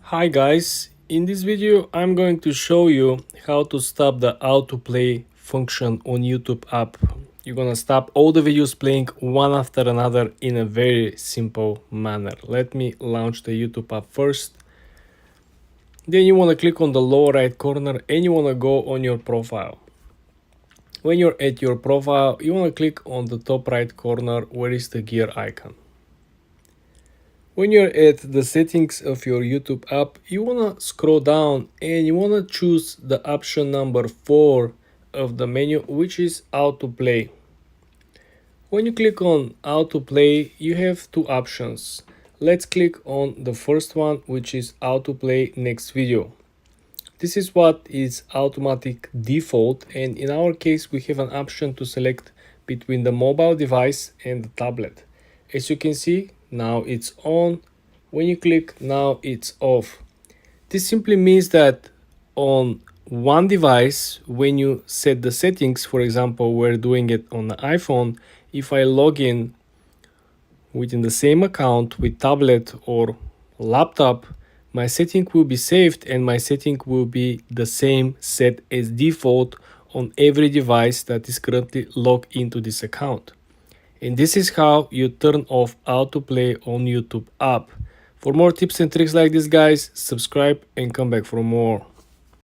Hi guys, in this video I'm going to show you how to stop the autoplay function on YouTube app. You're gonna stop all the videos playing one after another in a very simple manner. Let me launch the YouTube app first. Then you wanna click on the lower right corner and you wanna go on your profile. When you're at your profile, you wanna click on the top right corner where is the gear icon. When you're at the settings of your YouTube app, you wanna scroll down and you wanna choose the option number 4 of the menu, which is autoplay. When you click on autoplay, you have two options. Let's click on the first one, which is autoplay next video. This is what is automatic default, and in our case we have an option to select between the mobile device and the tablet. As you can see, now it's on. When you click, now it's off. This simply means that on one device, when you set the settings, for example, we're doing it on the iPhone, if I log in within the same account with tablet or laptop, my setting will be saved and my setting will be the same set as default on every device that is currently logged into this account. And this is how you turn off autoplay on YouTube app. For more tips and tricks like this, guys, subscribe and come back for more.